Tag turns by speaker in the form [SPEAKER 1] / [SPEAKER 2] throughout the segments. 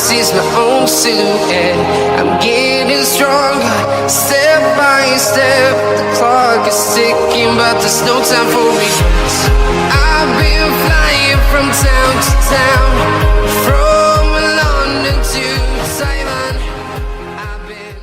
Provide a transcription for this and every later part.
[SPEAKER 1] sees my own silhouette. I'm getting stronger, step by step. The clock is ticking, but there's no time for regrets. I've been flying from town to town, from London to Taiwan. I've been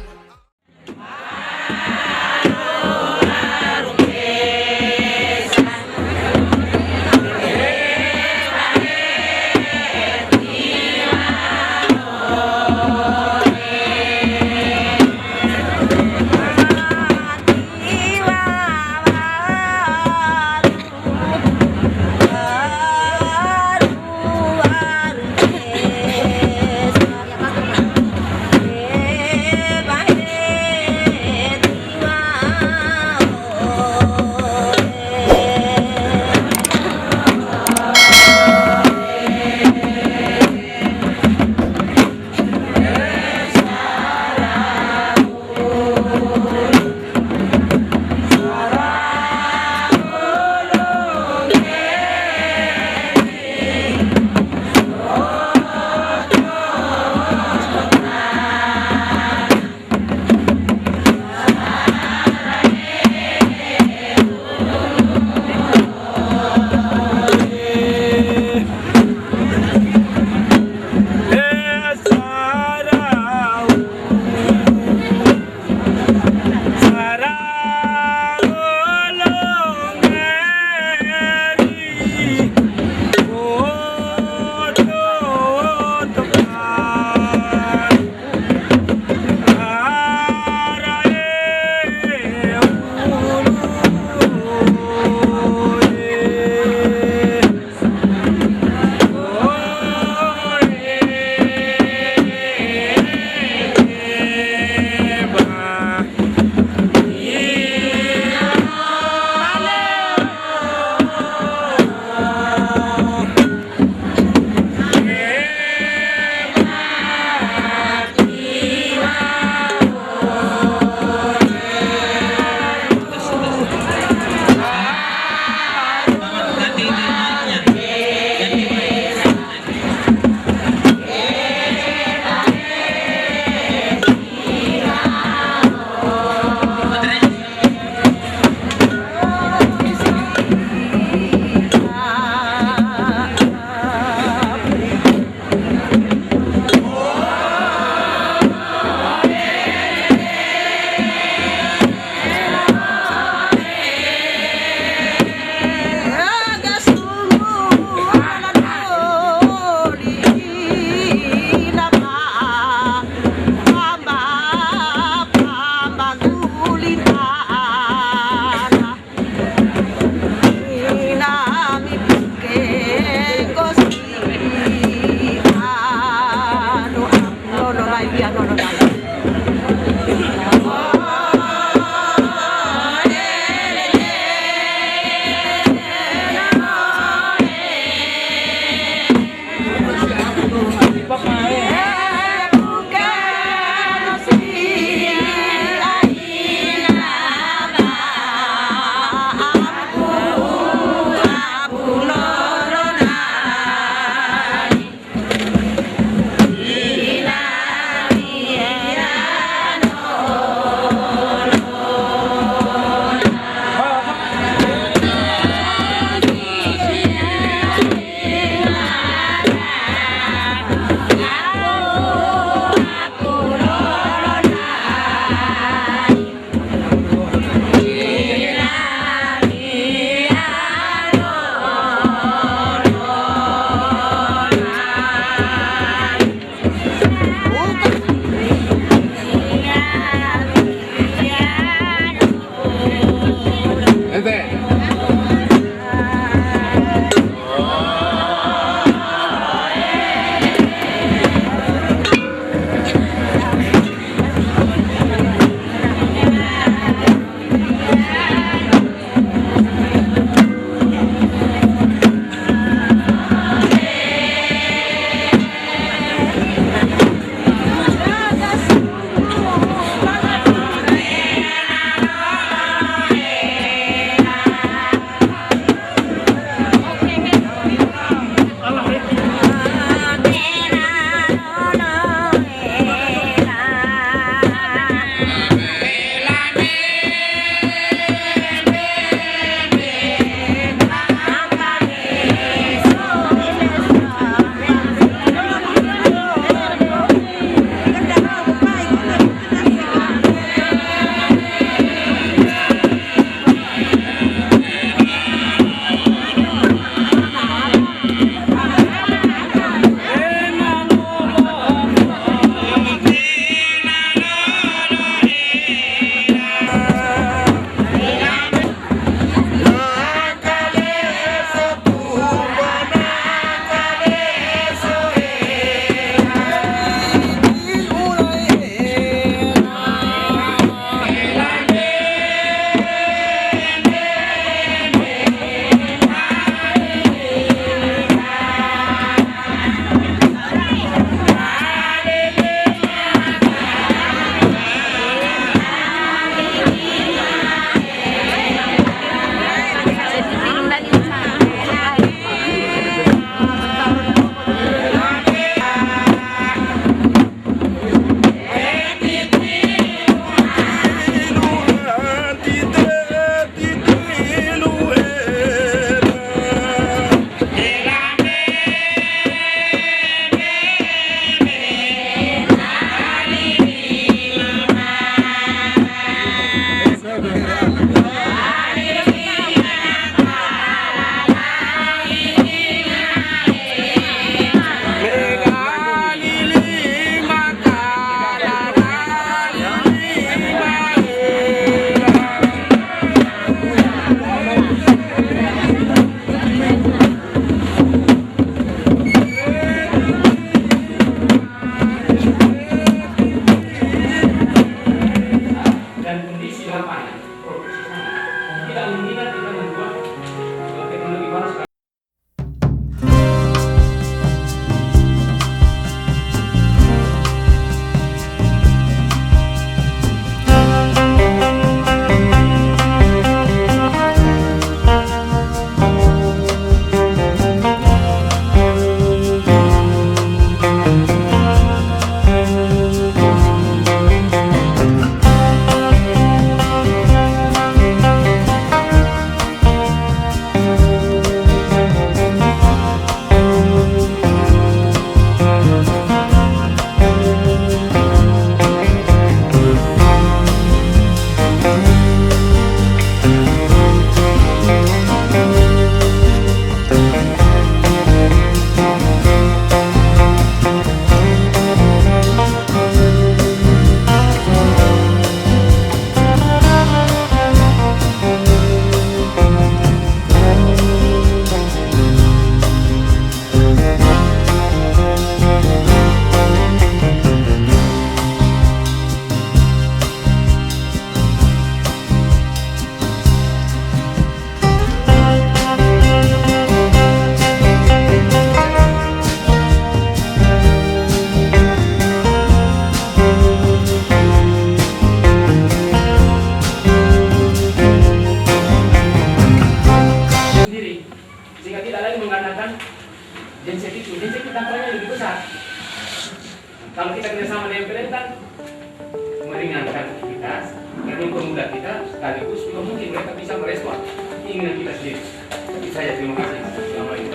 [SPEAKER 2] meringankan kita dan mempermudah kita, sekaligus juga mungkin mereka bisa merespon keinginan kita sendiri. Tapi saya terima kasih selama ini.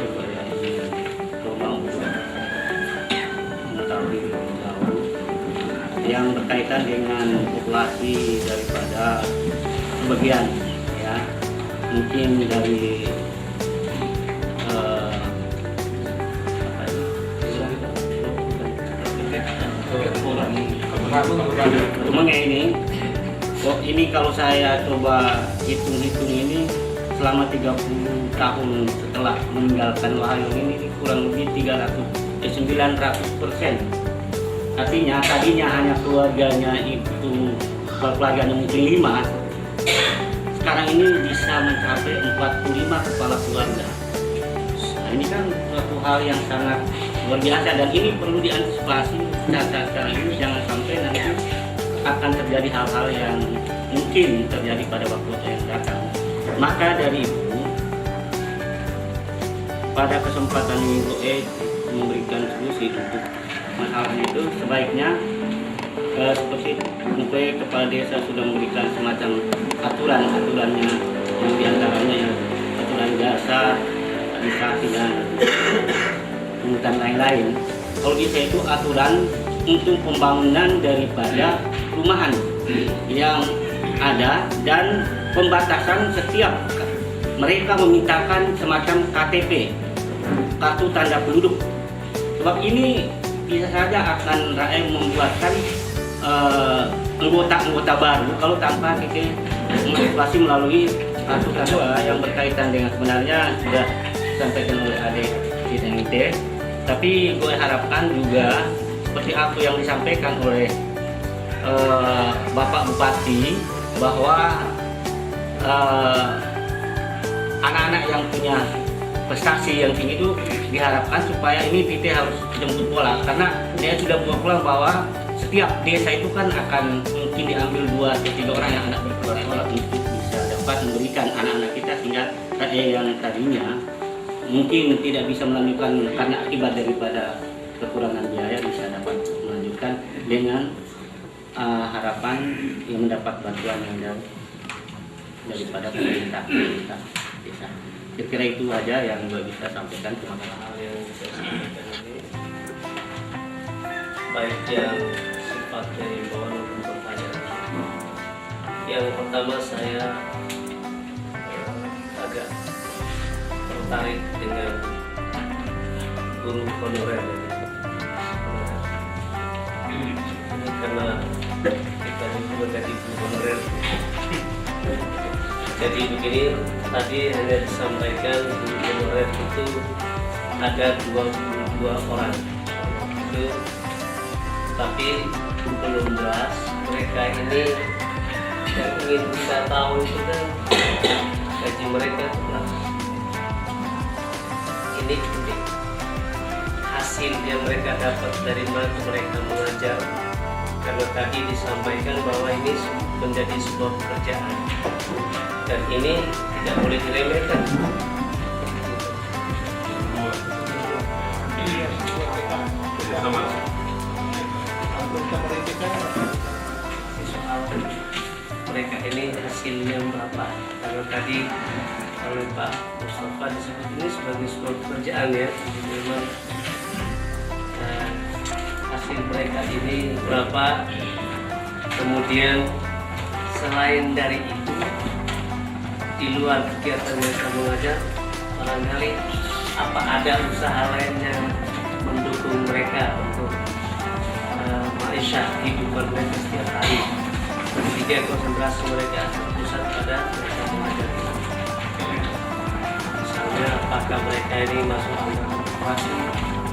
[SPEAKER 3] Mengetahui lebih jauh yang berkaitan dengan populasi daripada sebagian, ya, mungkin dari Rumahnya ini kalau saya coba hitung-hitung ini selama 30 tahun setelah meninggalkan Wahayong ini kurang lebih 900%. Artinya tadinya hanya keluarganya itu keluarganya mungkin 5, sekarang ini bisa mencapai 45 kepala keluarga. Nah, ini kan suatu hal yang sangat luar biasa dan ini perlu diantisipasi saat sekarang ini, jangan sampai nanti akan terjadi hal-hal yang mungkin terjadi pada waktu yang datang. Maka dari itu pada kesempatan ini memberikan solusi untuk masalah itu, sebaiknya seperti mungkin kepala desa sudah memberikan semacam aturannya yang diantaranya ya, aturan dasar, administrasi dan pungutan lain-lain. Kalau bisa itu aturan untuk pembangunan daripada perumahan yang ada dan pembatasan setiap mereka memintakan semacam KTP, kartu tanda penduduk. Sebab ini bisa saja akan rakyat membuatkan anggota baru kalau tanpa kita mengantisipasi melalui kartu tanda yang berkaitan dengan sebenarnya sudah disampaikan oleh adik kita. Tapi gue harapkan juga seperti apa yang disampaikan oleh Bapak Bupati bahwa anak-anak yang punya prestasi yang tinggi itu diharapkan supaya ini PT harus jemput bola, karena dia sudah buat pulang bahwa setiap desa itu kan akan mungkin diambil 2 atau 3 orang yang anak bersekolah untuk bisa dapat memberikan anak-anak kita, sehingga yang tadinya mungkin tidak bisa melanjutkan karena akibat daripada kekurangan biaya bisa dapat melanjutkan dengan harapan yang mendapat bantuan yang daripada pemerintah desa. Kira-kira itu aja yang gue bisa sampaikan. Terima kasih.
[SPEAKER 4] Hal yang bisa sampaikan ini baik yang sifatnya himbauan maupun pertanyaan. Yang pertama, saya agak tertarik dengan guru honorer ini, karena kita juga jadi guru honorer. Jadi begini, tadi hanya disampaikan guru honorer itu ada 22 orang itu, tapi belum jelas mereka ini yang ingin kita tahu itu kan gaji mereka berapa. Ini hasil yang mereka dapat dari mana mereka mengajar, karena tadi disampaikan bahwa ini menjadi sebuah pekerjaan dan ini tidak boleh diremehkan. Soal mereka ini hasilnya berapa, karena tadi oleh Pak Mustafa disebut ini sebagai sebuah pekerjaan ya, memang hasil mereka ini berapa. Kemudian selain dari itu, di luar kegiatan mereka mengajar, barangkali apa ada usaha lain yang mendukung mereka untuk maisha hidupan mereka setiap hari. Ketika konsentrasi mereka terpusat pada mereka mengajar. Misalnya apakah mereka ini masuk angkatan operasi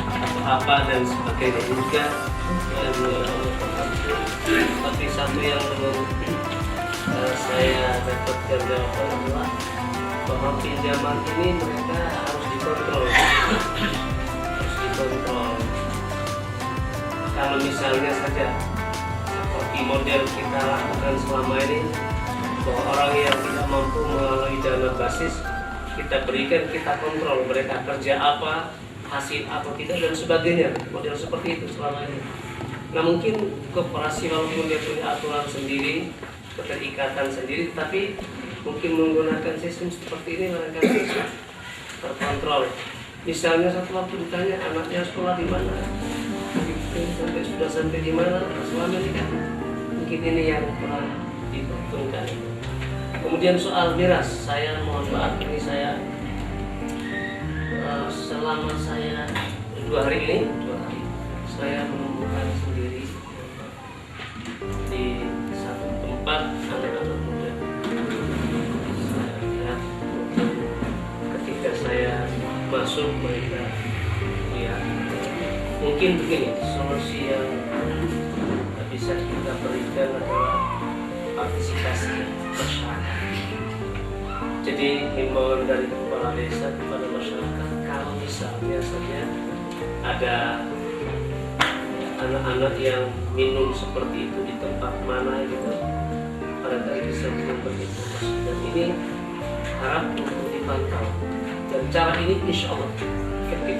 [SPEAKER 4] atau apa dan sebagainya juga. Tapi satu yang saya dapatkan jawaban adalah bahwa pinjaman ini mereka harus dikontrol. Kalau misalnya saja seperti model kita lakukan selama ini, bahwa orang yang tidak mampu melalui dana basis kita berikan, kita kontrol mereka kerja apa, hasil apa tidak dan sebagainya, model seperti itu selama ini. Nah mungkin koperasi walaupun dia punya aturan sendiri, keterikatan sendiri, tapi mungkin menggunakan sistem seperti ini barangkali terkontrol. Misalnya satu waktu ditanya anaknya sekolah di mana, sudah sampai di mana, selama ini kan mungkin ini yang kurang diperhitungkan. Kemudian soal miras, saya mohon maaf ini saya selama saya 2 hari saya menemukan sendiri di satu tempat anak-anak muda. Saya lihat ketika saya masuk mereka lihat, mungkin begini solusi yang bisa kita berikan adalah partisipasi masyarakat. Jadi himbauan dari kepala desa kepada masyarakat, kalau misalnya saja ada anak-anak yang minum seperti itu di tempat mana gitu, barangkali bisa memberi informasi, dan ini harap untuk dipantau. Dan cara ini insya Allah efektif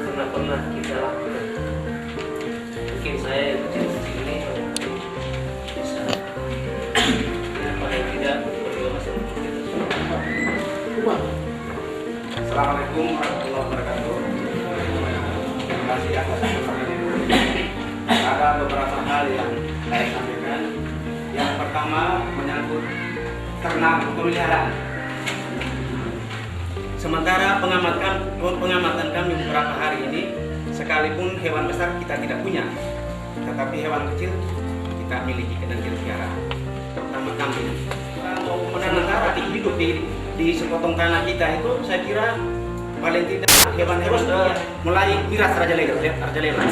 [SPEAKER 4] karena pernah kita lakukan. Mungkin saya yang kecil-kecil ini bisa, ya paling tidak berdua masih
[SPEAKER 2] Assalamualaikum warahmatullahi wabarakatuh. Terima kasih atas kesempatan ini. Ada beberapa hal yang saya sampaikan. Yang pertama menyangkut ternak pemeliharaan. Sementara pengamatan kami beberapa hari ini, sekalipun hewan besar kita tidak punya, tetapi hewan kecil kita miliki dan kita pelihara, terutama kambing. Mau menanam hidup di sepotong tanah kita itu, saya kira paling tidak hewan-hewan mulai miras rajalela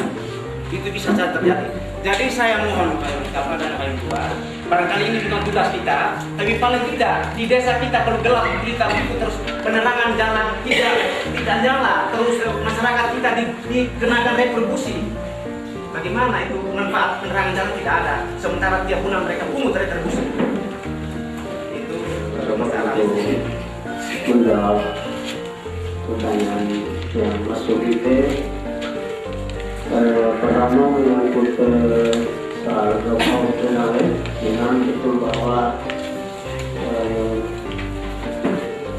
[SPEAKER 2] itu bisa saja terjadi. Jadi saya mohon kepada kalian tua, barangkali ini bukan tugas kita, tapi paling tidak di desa kita kalau gelap kita itu terus penerangan jalan tidak nyala, terus masyarakat kita dikenakan retribusi. Bagaimana itu manfaat penerangan jalan tidak ada, sementara tiap bulan mereka pungut retribusi. Itu masalah.
[SPEAKER 5] Menjawab pertanyaan yang masuk itu, pertama menyangkut soal drop-out dengan betul bahwa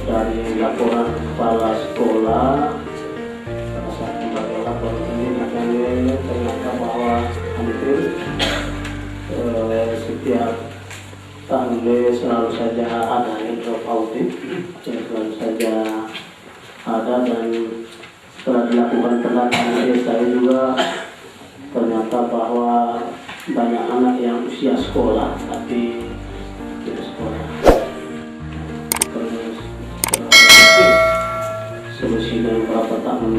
[SPEAKER 5] dari laporan kepala sekolah pada saat membaca laporan ini ternyata bahwa hampir setiap tahun selalu saja ada yang drop-out, selalu saja ada, dan setelah dilakukan pendataan desa juga ternyata bahwa banyak anak yang usia sekolah tapi tidak sekolah. Terus solusinya beberapa tahun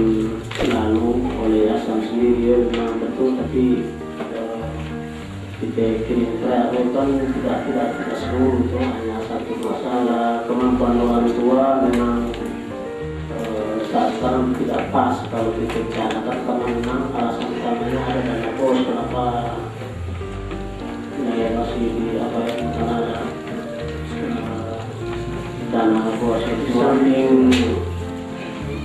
[SPEAKER 5] lalu oleh yayasan sendiri memang betul, tapi kita kirim kan tidak seluruh, itu hanya satu masalah kemampuan orang tua memang saat sekarang tidak pas kalau dibicarakan, karena memang alasan utamanya ada dana bos. Kenapa ya masih di apa ya, karena dana bos itu samping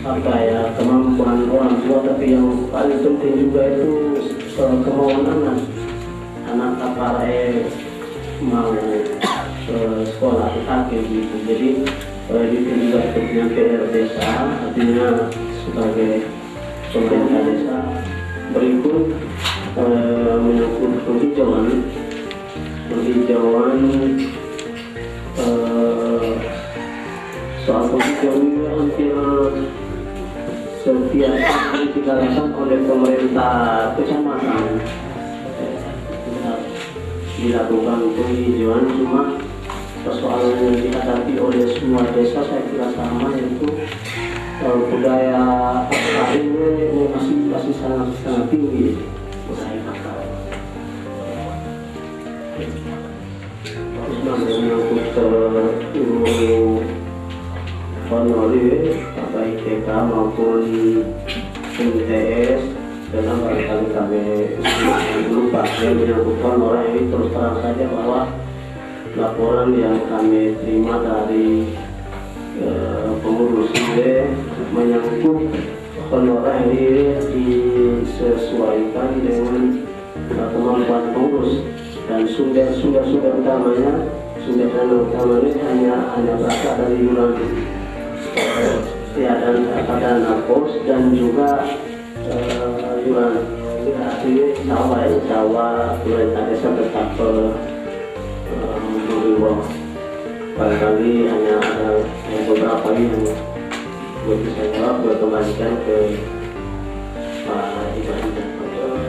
[SPEAKER 5] apa ya kemampuan orang tua, tapi yang paling penting juga itu kemauan anak apa mau sekolah akhir gitu. Jadi itu juga punya PR desa, artinya sebagai pemerintah desa. Berikut menyangkut penghijauan soal penghijauan ini hampir setiap hari dilakukan oleh pemerintah kecamatan. Dilakukan penghijauan, cuma persoalan yang dihadapi oleh semua desa saya kira sama, yaitu budaya akar ini masih sangat tinggi, budaya akar. Terus menyangkut ilmu honorer baik TK maupun MTS, dalam barangkali kami lupa menyangkut honorer ini. Terus terang saja bahwa laporan yang kami terima dari pengurus IDE menyangkut honorer ini disesuaikan dengan kemampuan pengurus, dan sumber utamanya, sumber dana utamanya hanya berasal dari iuran dan pos, dan juga iuran sawah pemerintah desa tetap mengimbau. Barangkali hanya ada beberapa yang bisa jawab, gue kembalikan ke Pak Ibrahim.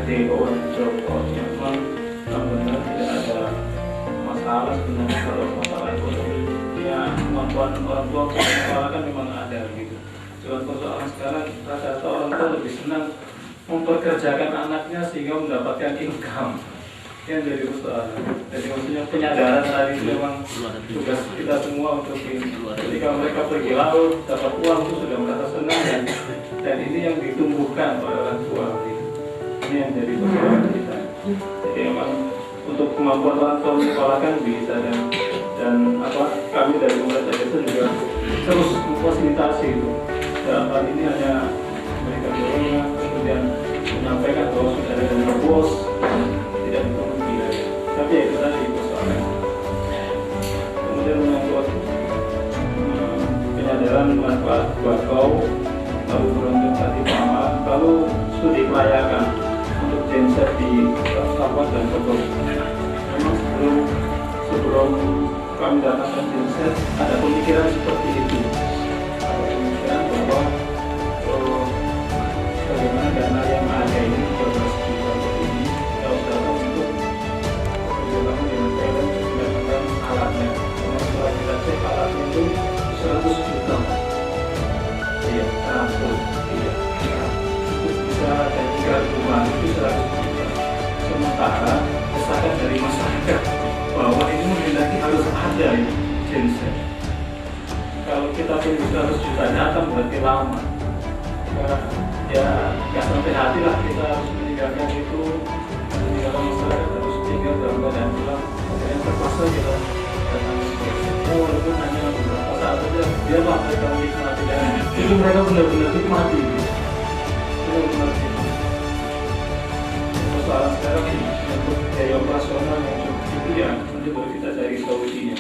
[SPEAKER 6] Di bawah Joko memang benar tidak ada masalah sebenarnya. Kalau masalah ekonomi ya kemampuan orang tua kan memang ada gitu. Cuma persoalan sekarang rata-rata orang tua lebih senang memperkerjakan anaknya sehingga mendapatkan income yang jadi persoalan. Jadi maksudnya penyadaran tadi memang tugas kita semua untuk ini. Ketika mereka pergi laut dapat uang itu sudah merasa senang, dan ini yang ditumbuhkan oleh orang tua gitu. Ini yang jadi persoalan kita. Jadi memang untuk kemampuan orang tua menyekolahkan bisa, dan kami dari pemerintah desa juga terus memfasilitasi itu. Dalam hal ini hanya memberikan dorongan, kemudian menyampaikan bahwa sudah ada dana bos, tidak ditunggu biaya. Tapi ya itu tadi persoalan. Kemudian menyangkut penyadaran manfaat bakau, lalu beruntung tadi pemahaman, lalu studi kelayakan untuk genset di Kabupaten dan Kota. Memang sebelum kami datangkan genset ada pemikiran seperti itu. Ada pemikiran bahwa bagaimana dana yang ada ini 12 juta ini kita usahakan untuk kerjasama dengan PLN mendapatkan alatnya. Karena setelah kita cek alatnya itu 100 juta. Iya, transport. Iya. Bisa dari 3 rumah itu 100 juta. Sementara desakan dari masyarakat bahwa ini menghendaki harus ada ini genset. Kalau kita tunggu 100 juta datang berarti lama. Ya nggak sampai hati lah, kita harus meninggalkan itu, meninggalkan masyarakat harus tinggal dalam keadaan pulang. Yang terpaksa kita datang ke walaupun hanya beberapa saat saja, biarlah mereka menikmati, dan itu mereka benar-benar nikmati. Benar-benar nikmati. Persoalan sekarang untuk biaya operasional yang cukup itu ya, nanti baru kita cari solusinya.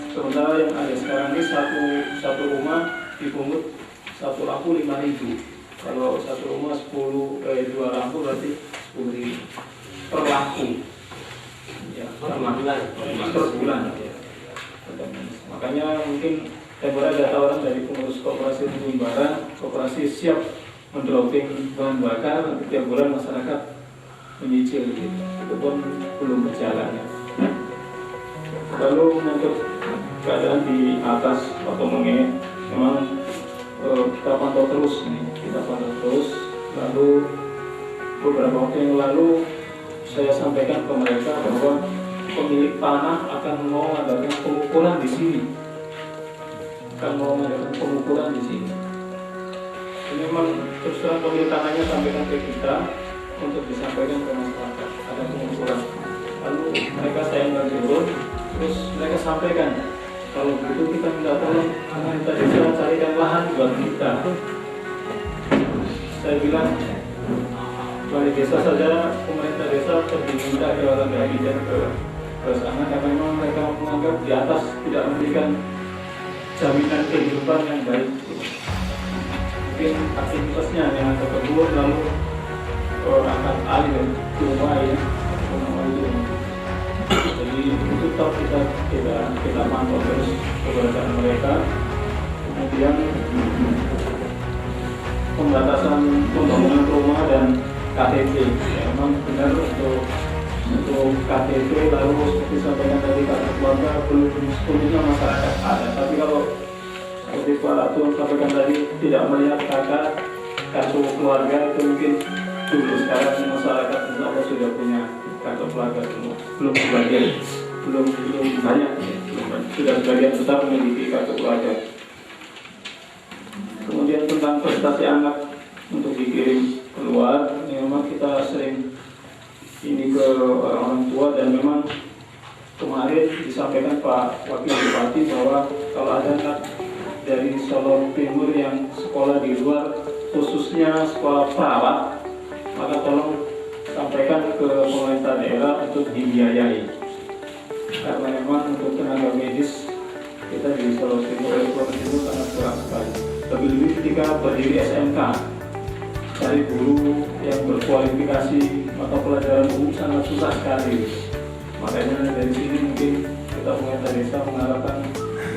[SPEAKER 6] Sementara yang ada sekarang ini satu rumah dipungut 1 lampu 5.000. Kalau satu rumah 2 lampu berarti 10.000 per lampu. Ya, per bulan. Ya. Makanya mungkin temporer ada tawaran dari pengurus koperasi Jimbaran, koperasi siap mendroping bahan bakar, nanti tiap bulan masyarakat menyicil gitu. Itu pun belum berjalan ya. Lalu untuk keadaan di atas atau Menge memang kita pantau terus nih, lalu beberapa waktu yang lalu saya sampaikan ke mereka bahwa pemilik tanah akan mau mengadakan pengukuran di sini, ini memang terus terang pemilik tanahnya sampaikan ke kita untuk disampaikan ke masyarakat ada pengukuran, lalu mereka saya turun, terus mereka sampaikan kalau begitu kita minta tolong pemerintah desa carikan lahan buat kita. Saya bilang balik desa saja pemerintah desa diminta ke orang dan ke sana karena memang mereka menganggap di atas tidak memberikan jaminan kehidupan yang baik. Mungkin aktivitasnya yang ke kebun lalu angkat alih ke rumah ya. Jadi itu tetap kita pantau terus keberadaan mereka. Kemudian pembatasan pembangunan rumah dan KTP. Ya, memang benar untuk KTP lalu seperti sampaikan tadi kartu keluarga belum sepenuhnya masyarakat ada. Tapi kalau seperti Pak Ratu sampaikan tadi tidak melihat kartu keluarga itu mungkin dulu, sekarang masyarakat insya sudah punya kartu keluarga semua. Belum banyak, sudah sebagian besar memiliki kartu keluarga. Kemudian tentang prestasi anak untuk dikirim keluar, ini memang kita sering ini ke orang tua, dan memang kemarin disampaikan Pak Wakil Bupati bahwa kalau ada anak dari Solo Timur yang sekolah di luar khususnya sekolah perawat, maka tolong sampaikan ke pemerintah daerah untuk dibiayai. Karena memang untuk tenaga medis kita di Sulawesi Provinsi itu sangat kurang sekali. Lebih-lebih ketika berdiri SMK, cari guru yang berkualifikasi mata pelajaran umum sangat susah sekali. Makanya dari sini mungkin kita pemerintah desa mengharapkan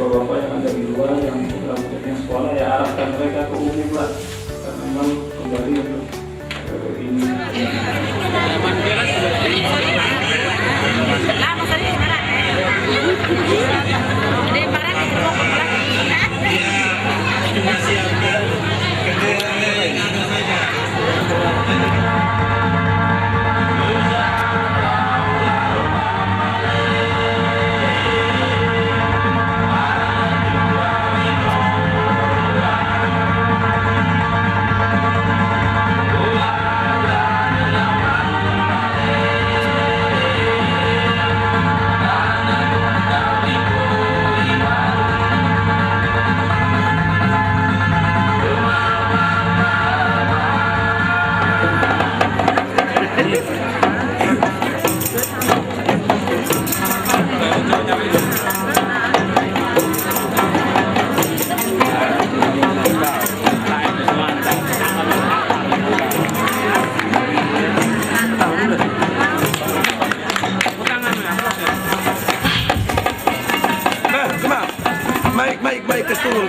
[SPEAKER 6] bapak-bapak yang ada di luar yang punya sekolah ya arahkan mereka ke umum lah. Karena memang kembali untuk ini.
[SPEAKER 7] Baik, tes turun.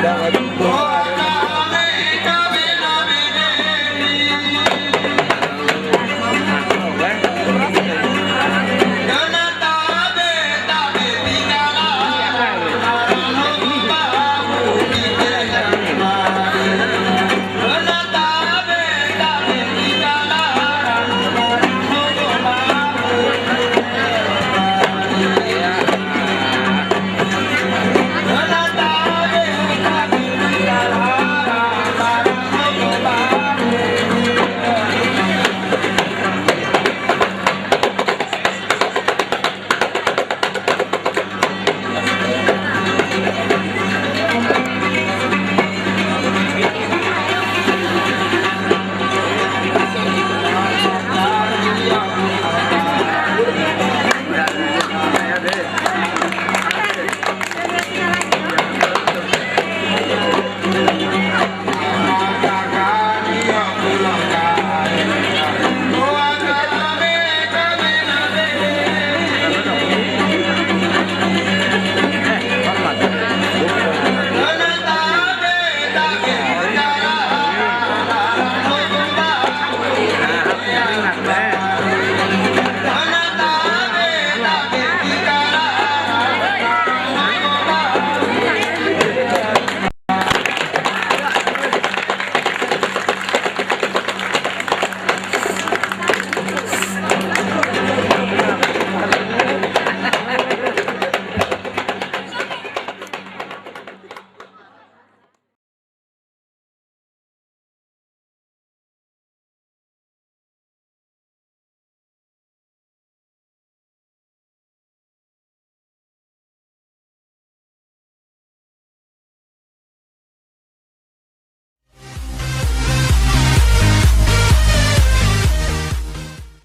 [SPEAKER 1] Dapat